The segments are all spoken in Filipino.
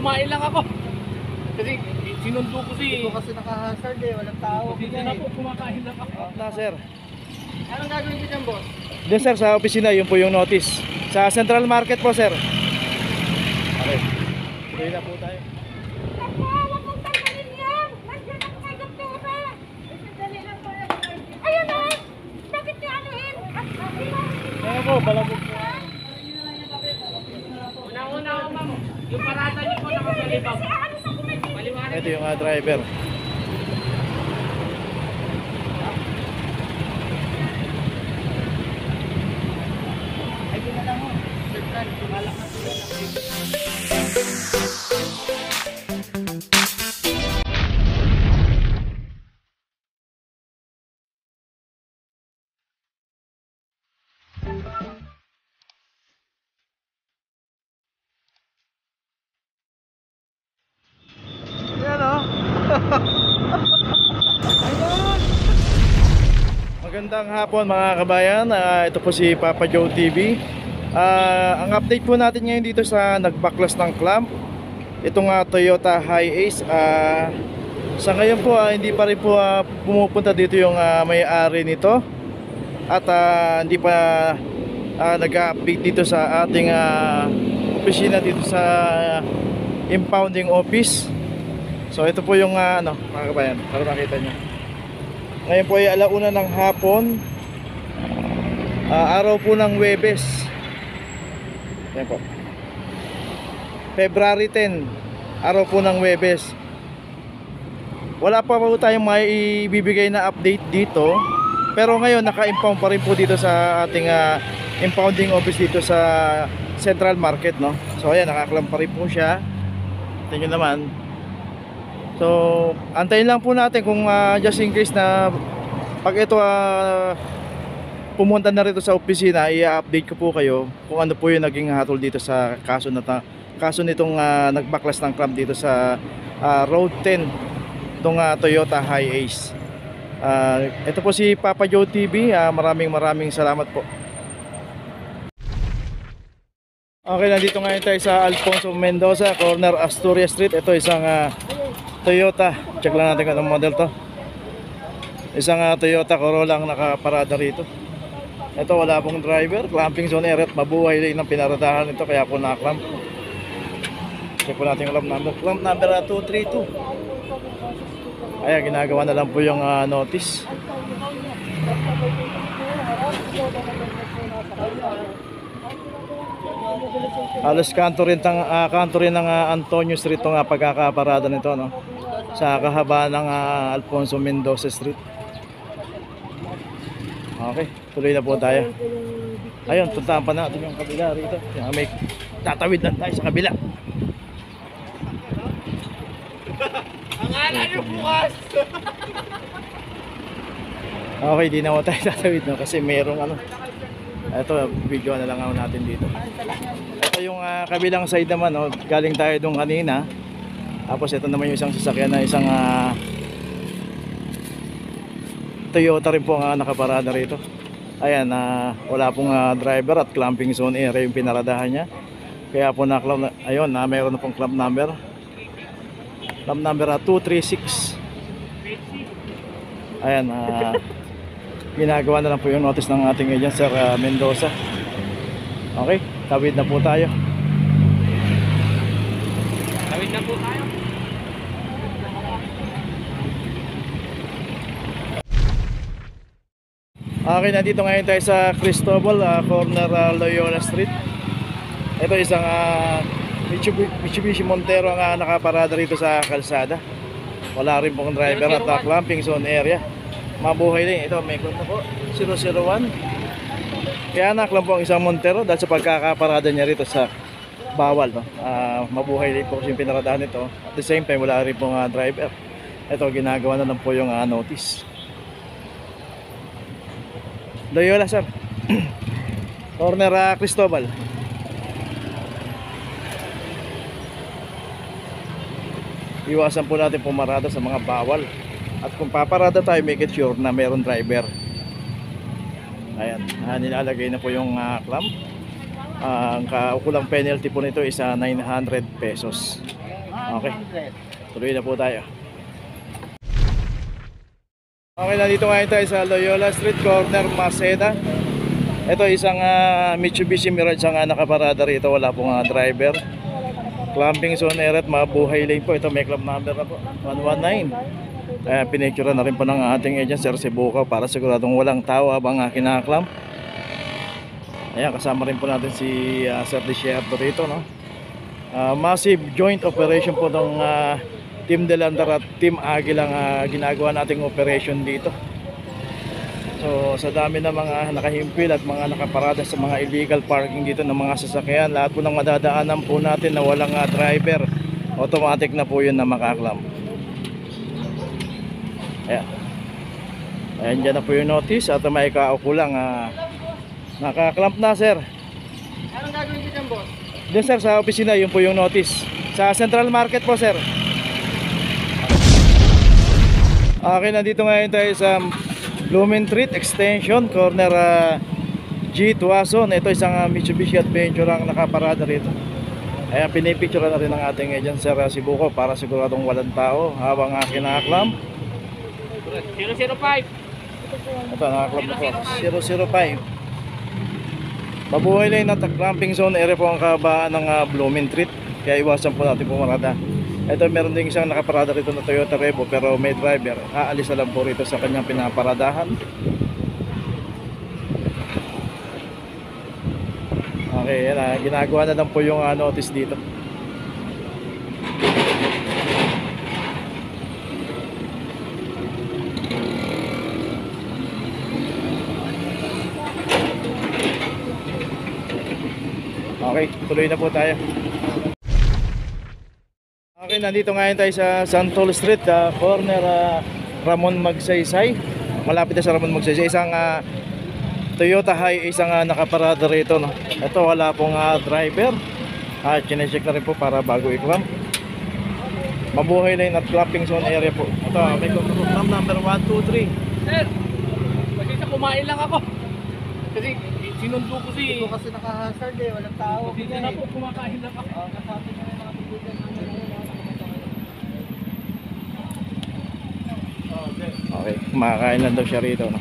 kumain lang ako. Kasi sinundo ko si... Hindi ko kasi naka-hazard eh, walang tao. Hindi na po, kumakain lang ako. Na sir. Anong gagawin ko dyan, boss? Doon sir sa opisina, yun po yung notice. Sa Central Market po sir. Okay. Tuloy na po tayo. Ayan po, balabog po. Una-una ako, ma'am. Yung parada niyo po nakapalibang. Maliwanag. Ito yung driver. Ay, ginala mo. Sirkan, tumalak na sila. Ayan o. Magandang hapon mga kabayan. Ito po si Papa Joe TV. Ang update po natin ngayon dito sa nagbaklas ng clamp, itong Toyota Hiace. Sa ngayon po hindi pa rin po pumupunta dito yung may-ari nito. At hindi pa nag-update dito sa ating opisina dito sa impounding office. So ito po yung ano mga kabayan, para makita nyo. Ngayon po ay alauna ng hapon, araw po ng Huwebes. Yan po, February 10, araw po ng Huwebes. Wala pa po tayong may ibibigay na update dito, pero ngayon naka-impound pa rin po dito sa ating impounding office dito sa Central Market, no? So ayan, nakaklam pa rin po siya. Tingnan naman. So antayin lang po natin kung just in case na pag ito pumunta na rito sa opisina, i-update ko po kayo kung ano po yung naging hatol dito sa kaso nitong nagbaklas ng clamp dito sa Road 10, itong Toyota Hiace. Ito po si Papa Joe TV. Maraming salamat po. Okay, nandito ngayon tayo sa Alfonso Mendoza, corner Asturias Street. Ito isang Toyota, check lang natin kung anong model to. Isang Toyota Corolla ang nakaparada rito. Ito wala pong driver, clamping zone area at mabuhay din ang pinaradahan nito, kaya po na-clamp. Check po natin yung clamp number 232. Ayan, ginagawa na lang po yung notice. Alas kanto rin ng Antonio Street itong pagkakaparada nito, no? Sa kahabaan ng Alfonso Mendoza Street. Okay, tuloy na po tayo. Ayun, tuntahan pa natin yung kabila rito. May tatawid lang tayo sa kabila. Ang ala niyo bukas! Okay, di na mo tayo tatawid, no? Kasi merong ano. Ito, video na lang ako natin dito. Ito yung kabilang side naman, no? Galing tayo doon kanina. Tapos ito naman yung isang sasakyan na isang Toyota rin po ang nakaparada rito. Ayan, wala pong driver at clamping zone area yung pinaradahan niya. Kaya po na-clamp, ayun, mayroon na pong clamp number. Clamp number 236. Ayan, ginagawa na lang po yung notice ng ating agent, Sir Mendoza. Okay, tawid na po tayo. Tawid na po tayo. Okay, nandito ngayon tayo sa Cristobal, corner Loyola Street. Ito isang Mitsubishi Montero ang nakaparada rito sa kalsada. Wala rin pong driver at clamping zone area. Mabuhay din. Ito, may kota po, 001. Kaya naklam po ang isang Montero dahil sa pagkakaparada niya rito sa bawal, no? Mabuhay din po kasi yung pinaradahan nito. At the same time, wala rin pong driver. Ito, ginagawa na lang po yung notice. Loyola, sir. Corner Cristobal. Iwasan po natin pumarada sa mga bawal. At kung paparada tayo, make it sure na mayroong driver. Ayan, nilalagay na po yung clamp. Ang kaukulang penalty po nito is 900 pesos. Okay. 100. Tuloy na po tayo. Okay, nandito ngayon tayo sa Loyola Street, corner Maceda. Ito isang Mitsubishi Mirage ang nakaparada rito. Wala pong driver. Clamping zone area at mabuhay lane po. Ito may club number na po, 119. Kaya pinicture na rin po ng ating agent, Sir Sibukaw, para siguradong walang tao habang kinaklamp. Ayan, kasama rin po natin si Sir Desierto rito, no? Massive joint operation po ng Team Delandar at Team Aguilang ginagawa nating operation dito. So sa dami ng mga nakahimpil at mga nakaparada sa mga illegal parking dito ng mga sasakyan, lahat po ng madadaanan po natin na walang driver, automatic na po yun na makaklamp. Ayan. Ayan, dyan na po yung notice at may kaukulang nakaklamp na, sir. Anong gagawin dito, boss? Doon, sir, sa opisina, yun po yung notice. Sa Central Market po, sir. Okay, nandito ngayon tayo sa Lumen Street Extension, corner G. Tuason. Ito isang Mitsubishi Adventure ang nakaparada rito. Ayan, pinipicture na rin ng ating agent, Sir Sibukaw, para siguradong walang tao habang kinaklamp. 005. Ito, nakaklamp po. 005. Mabuhay lang na clamping zone area po ang kabaan ng Blooming Street. Kaya iwasan po natin pumarada. Ito, meron din isang nakaparada rito na Toyota Revo, pero may driver. Aalis na lang po rito sa kanyang pinaparadahan. Okay, yan, ginagawa na lang po yung notice dito. Okay, tuloy na po tayo. Okay, nandito ngayon tayo sa Santol Street, corner Ramon Magsaysay. Malapit na sa Ramon Magsaysay. Isang Toyota High, isang nakaparada rito, no? Ito, wala pong driver. Chinecheck na rin po para bago i-clamp. Mabuhay lane at clamping zone area po. Ito, may clamp number 123. Sir, kasi sa kumain lang ako. Kasi sinundo ko si... Ito kasi naka-hazard eh, walang tao. Kasi na po, kumakain lang ako. Kasabi ko na yung mga tubugan namin. Okay, kumakain lang daw siya rito, no?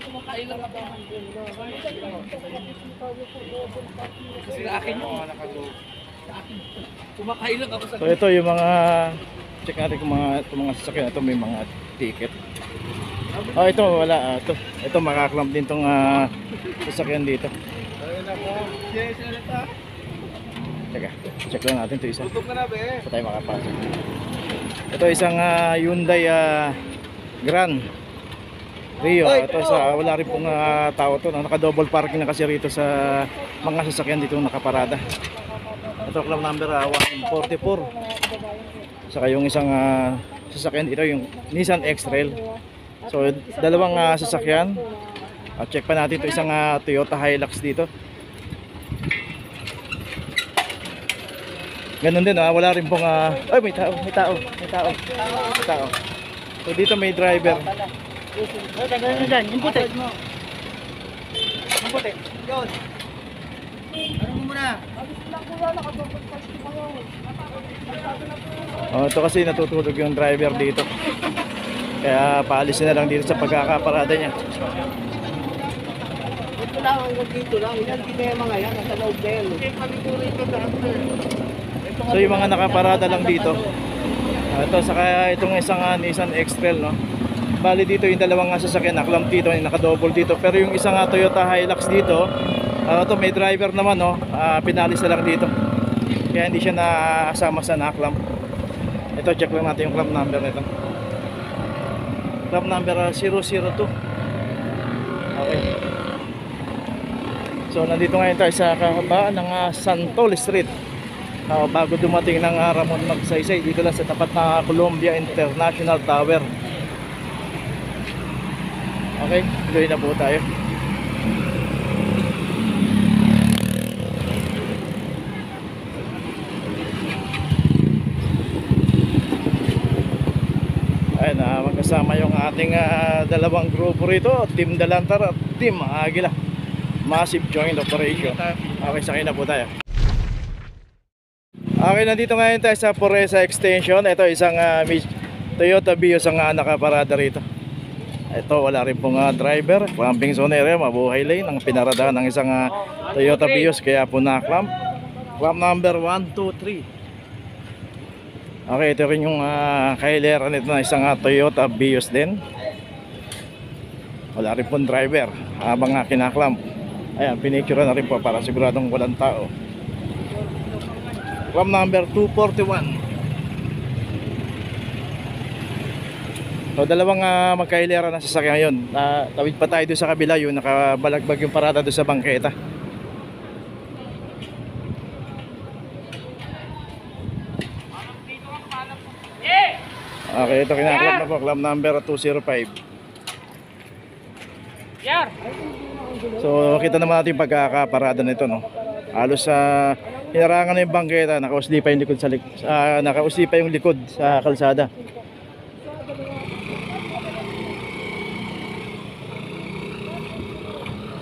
Kumakain lang ako. Kasi sa akin yun. Kumakain lang ako sa... So ito yung mga check natin kung mga sasakyan. Ito may mga ticket. Oh, ito wala. Ito makaklamp din tong sasakyan dito. Teka, check lang natin ito isa. Pa tayo makapasok. Ito isang Hyundai Grand Rio. Ito sa wala rin pong tao to. Naka-double parking na kasi rito sa mga sasakyan dito nakaparada. Ito club number 144. Saka yung isang sasakyan dito yung Nissan X-Trail. So dalawang sasakyan. Check pa natin ito isang Toyota Hilux dito. Ganun din wala rin pong ay may tao. So dito may driver. Tagal na dyan, yung puti. Yung puti. Yun. Ano mo muna? Ito kasi natutulog yung driver dito. Kaya paalis na lang dito sa pagkakaparada niya. Ito lang, hanggang dito lang. Yan, hindi na yung mga yan. Nasa loob na yan. So yung mga nakaparada lang dito. Ito saka itong isang Nissan X-Trail, no. Bali dito yung dalawang sasakyan naklamp dito, yung naka-double dito. Pero yung isang Toyota Hilux dito, ito may driver naman, no. Pinalis na lang dito. Kaya hindi siya nasama sa naklamp. Ito check lang natin yung clamp number nito. Clamp number 002. Okay. So nandito ngayon tayo sa kabaan ng Santol Street, bago dumating ng Ramon Magsaysay dito lang sa tapat ng Columbia International Tower. Okay, tuloy na po tayo. Ayan, magkasama yung ating dalawang grupo rito, Team Dalantar at Team Agila. Massive joint operation. Okay, sakay na po tayo. Okay, nandito ngayon tayo sa Poresa Extension. Ito isang Toyota Vios ang nakaparada rito. Ito, wala rin pong driver. Clamping zone area, mabuhay lane ang pinaradahan ng isang Toyota Vios, kaya po na-clamp. Clamp number 1, 2, 3. Okay, ito rin yung kahileran nito na isang Toyota Vios din. Wala rin pong driver habang kinaklamp. Ayan, pinicture na rin po para siguradong walang tao. Clamp number 241. So, dalawang magkahilera na sasakyan ngayon. Tawid pa tayo doon sa kabila, yung nakabalagbag yung parada doon sa bangketa. Okay, ito kinaklap na po, clamp number 205. Yar! So, kita naman natin yung pagkakaparada nito, no? Halos sa hinarangan na yung bangketa, nakausli pa yung likod nakausli pa yung likod sa kalsada.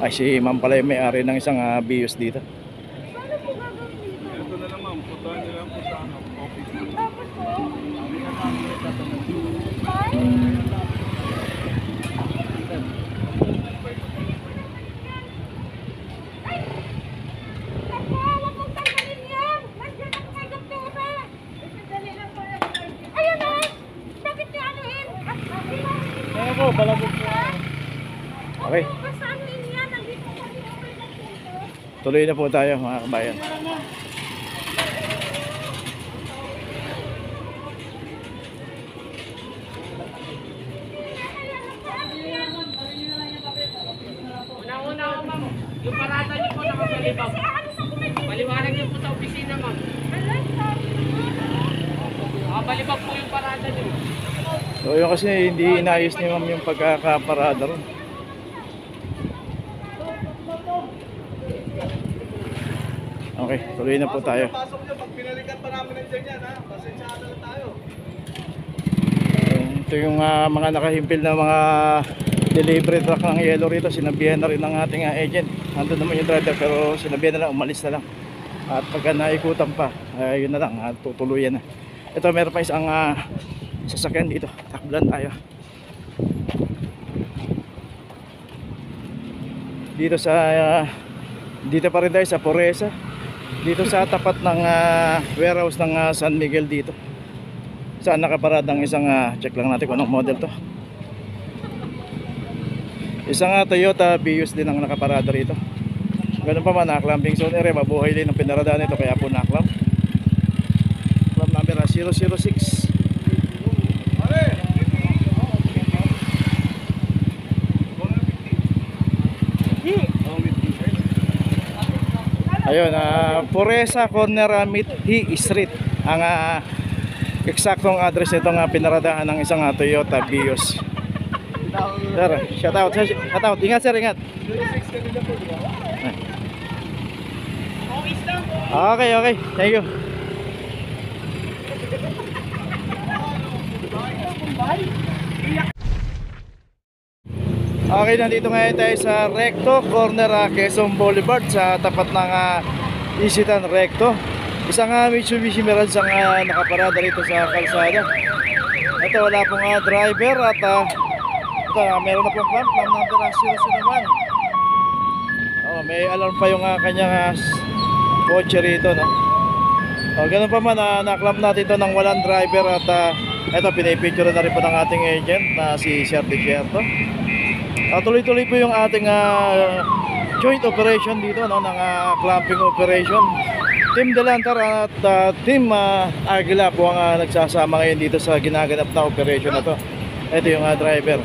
Ay, si ma'am pala yung may-ari ng isang Vios dito. Ito na lang ma'am, puntahan niyo lang po sa office. Okay, tuloy na po tayo mga kabayan. Una-una ako, ma'am. Yung parada niyo po nakabalibag. Maliwanag niyo po sa opisina, ma'am. Nakabalibag po yung parada niyo. So yun kasi hindi inayos ni ma'am yung pagkakaparada ron. Okay, tuloy na po tayo. Pasok niyo, pag pinalikan pa namin ng dyan yan, ha? Pasensyahan na lang tayo. Ito yung mga nakahimpil na mga delivery truck ng yellow rito. Sinabihan na rin ng ating agent. Nandun naman yung driver pero sinabihan na lang, umalis na lang. At pagka naikutan pa, yun na lang, tutuluyan na. Ito, meron pa isang sasakyan dito. Takbulan tayo. Dito pa rin tayo sa Poresa. Dito sa tapat ng warehouse ng San Miguel dito. Saan nakaparadang isang check lang natin kung anong model to. Isang Toyota Vios din ang nakaparada rito. Ganun pa man, clamping zone area, mabuhay din ang pinaradaan nito kaya po na-clamp. Clamp number 006. Ayun, Poresa Corner Mithi Street ang eksaktong address nitong pinaradahan ng isang Toyota Vios. Sir, shout out. Ingat sir, ingat. Okay. Thank you. Okay, nandito ngayon tayo sa Recto Corner, Quezon Boulevard sa tapat ng Isitan Recto. Isang Mitsubishi Mirage ang nakaparada rito sa kalsada. Ito, wala pong driver at ito, meron na pong clamp number 001. May alarm pa yung kanyang kotse rito, no? Ganun pa man, na-clamp natin ito ng walang driver at ito, pinipicture na rin po ng ating agent na si Sir Desierto. Tuloy-tuloy po yung ating joint operation dito, no, ng clamping operation. Team Dalantar at Team Agila po ang nagsasama ngayon dito sa ginaganap na operation na to. Ito yung driver.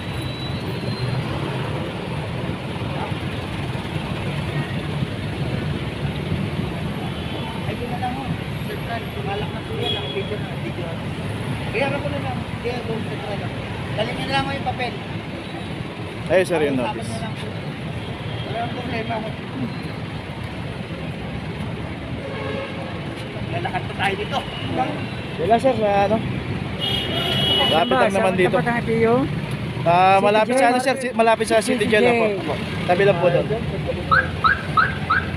Hindi, doon sa tralo. Dali nyo na lang mo yung papel. Ayun sir yung Tapos notice. na lang po. Wala akong problema. Lalakad pa tayo dito. Wala sir, ano? Lapit lang naman dito. Malapit sa ano sir, malapit sa City Jail na po. Tabi lang po doon.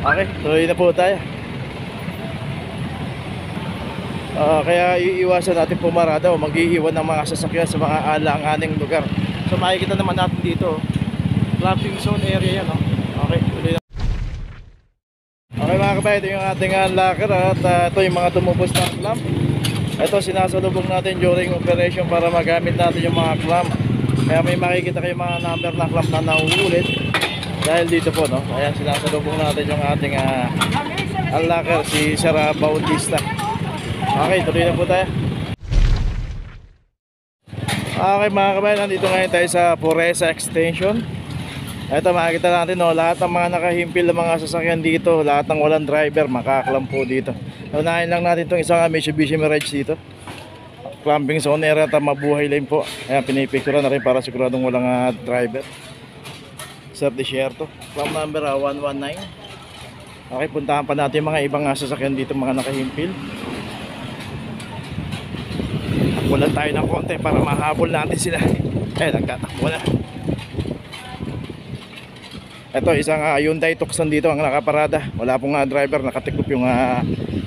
Okay, tuloy na po tayo. Kaya iiwasan natin pumarada o mag-iiwan ng mga sasakyan sa mga alang-aning lugar. So makikita naman natin dito, clamping zone area yan. Okay, tuloy na. Okay mga kabayan, ito yung ating locker at ito yung mga tumupos ng clamp. Ito sinasalubong natin during operation para magamit natin yung mga clamp. Kaya may makikita kayo mga number na clamp na nauulit dahil dito po, no? Ayan, sinasalubong natin yung ating locker, si Sarah Bautista. Okay, tuloy na po tayo. Okay mga kabayan, nandito ngayon tayo sa Puresa Extension. Ito makikita natin, no, lahat ng mga nakahimpil ng mga sasakyan dito, lahat ng walang driver, makaklamp po dito. Unahin lang natin itong isang Mitsubishi Mirage dito. Clamping zone area at mabuhay lane po. Ayan, pinipicture na rin para siguradong walang driver. Sir Desierto, clamp number 119. Okay, puntahan pa natin yung mga ibang sasakyan dito, mga nakahimpil. Takbo lang tayo ng konti para mahabol natin sila. Nagtatakbo na. Ito isang Hyundai Tucson dito ang nakaparada. Wala pong driver, nakatiklop yung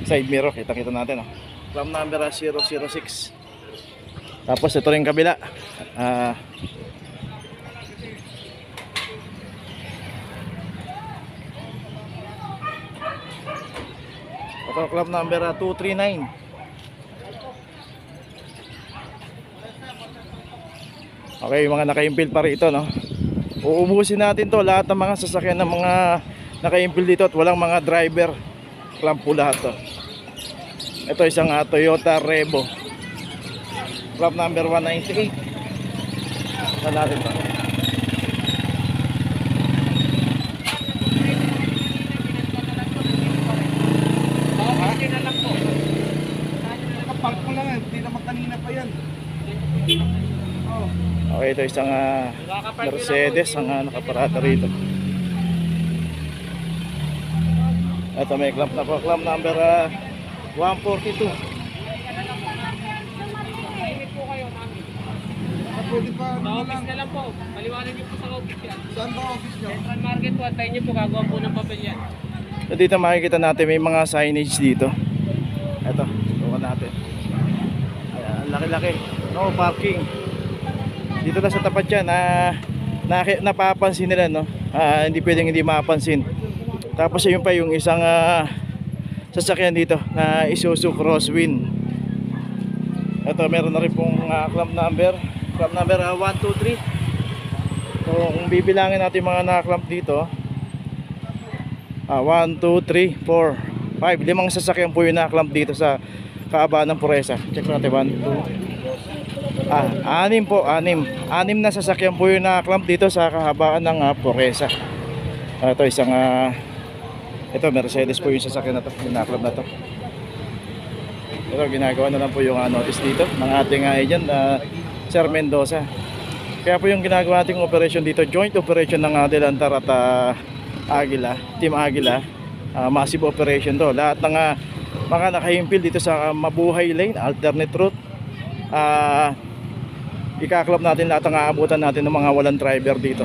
side mirror. Kita-kita natin. Clamp number 006. Tapos ito rin kabila. Ito clamp number 239. Okay, yung mga naka-impil pa rin ito, no? Uubusin natin to lahat ng mga sasakyan ng mga naka-impil dito at walang mga driver. Clamp po lahat to. Ito isang Toyota Revo. Clamp number 198. Saan natin to? Okay na lang po. Nakapark mo lang, hindi naman kanina pa yan. Okay, ito isang Mercedes ang nakaparada rito. Ito may clamp na po, clamp number 142. Mainit po kayo, mami. Pwede pa, Sa office na lang po. Maliwanag niyo po sa office yan. saan ba office nyo? Central Market po, antayin niyo po, gagawa po ng papel yan. So, dito makikita natin may mga signage dito. Ito, tukan natin. Ayan, laki-laki. No parking. Dito na sa tapat yan, napapansin nila, no? Hindi pwedeng hindi mapansin. Tapos yun pa yung isang sasakyan dito na Isuzu Crosswind. Ito meron na rin pong clamp number 123. So kung bibilangin natin mga nakaklamp dito, 1, 2, 3, 4, 5, limang sasakyan po yung nakaklamp dito sa kaabaan ng Puresa. Check natin, 1, 2, 6 po, 6 na sasakyan po yung nakaklamp dito sa kahabaan ng Puresa. Ito isang ito Mercedes po yung sasakyan na to, yung nakaklamp na to. Ito ginagawa na lang po yung notice dito ng ating agent Sir Mendoza. Kaya po yung ginagawa nating operation dito, joint operation ng Delantar at Agila, Team Agila, massive operation to. Lahat ng mga nakahimpil dito sa mabuhay lane, alternate route, ikaklap natin lahat ang aabutan natin ng mga walang driver dito.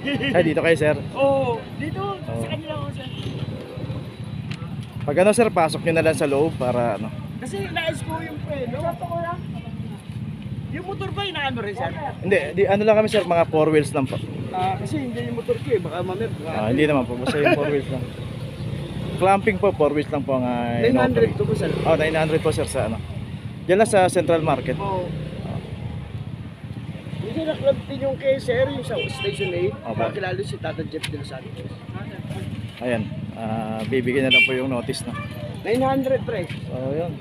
Ay, dito kayo sir. Oo, dito, sa kanila ako sir. Pag ano sir, pasok nyo na lang sa loob para ano. Kasi nais ko yung preno. Yung motor ba inaano rin sir? Hindi, ano lang kami sir, mga 4 wheels lang po. Kasi hindi yung motor ko baka mamit. Hindi naman po, basta yung 4 wheels lang. Clamping po, 4 wheels lang po ang 900 to po sir. 900 po sir sa ano. Diyan lang sa Central Market. Oo. Hindi na-club din yung kay sir, yung sa Station 8. Opo. Kilalo si Tata Jeff de Los Santos. Ayan, bibigyan na lang po yung notice na. 900 pre. So yun,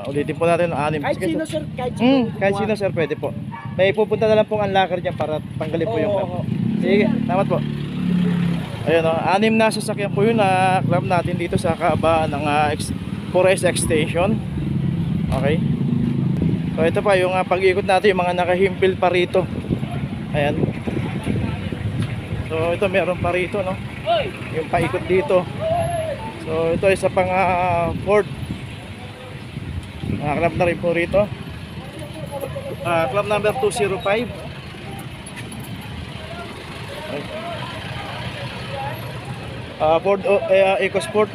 ulitin po natin ang 6. Kahit sino sir, kahit sino. Kahit sino sir, pwede po. May pupunta na lang pong unlocker dyan para tanggalin po yung Oo, clamp. oo. Sige, salamat po. Ayan o, 6 na sasakyan po yun na club natin dito sa kahabaan ng Forest Extension. Okay. So ito pa yung pag-ikot natin, yung mga nakahimpil pa rito. Ayan. So ito meron pa rito, no? Yung paikot dito. So ito isa pang Ford. Club na rin po rito. Club number 205. Okay. Ford EcoSport.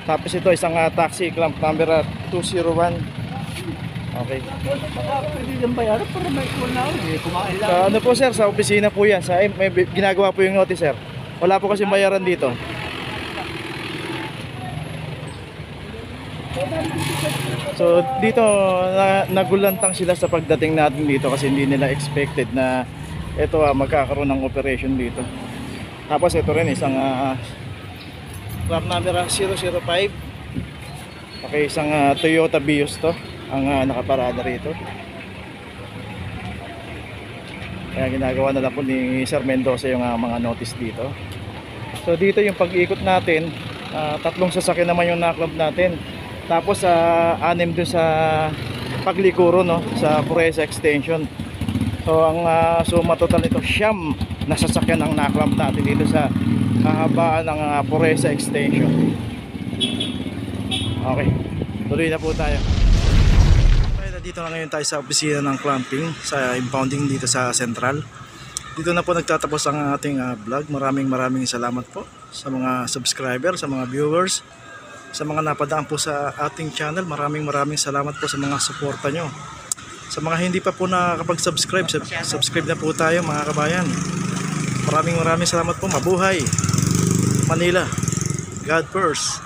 Tapos ito isang taxi, club number 201. Okay. Pwede lang bayaran para may kunaw. Kumain lang. Sa ano po sir, sa opisina po yan. Sa may ginagawa po yung notice sir. Wala po kasi bayaran dito. So dito nagulantang sila sa pagdating natin dito kasi hindi nila expected na ito magkakaroon ng operation dito. Tapos ito rin isang club number 005. Okay, isang Toyota Vios to ang nakaparada rito. Kaya ginagawa na lang po ni Sir Mendoza yung mga notice dito. So dito yung pag-ikot natin, 3 sasakyan naman yung na-club natin. Tapos 6 dun sa Paglikuro, no, sa Forest Extension. So ang suma total nito 9 na sasakyan ang na-club natin dito sa kahabaan ng Forest Extension. Okay, tuloy na po tayo. Dito na ngayon tayo sa opisina ng clamping sa impounding dito sa Central. Dito na po nagtatapos ang ating vlog. Maraming salamat po sa mga subscriber, sa mga viewers, sa mga napadaan po sa ating channel. Maraming salamat po sa mga suporta nyo. Sa mga hindi pa po nakakapag-subscribe, subscribe na po tayo mga kabayan. Maraming salamat po. Mabuhay Manila. God first.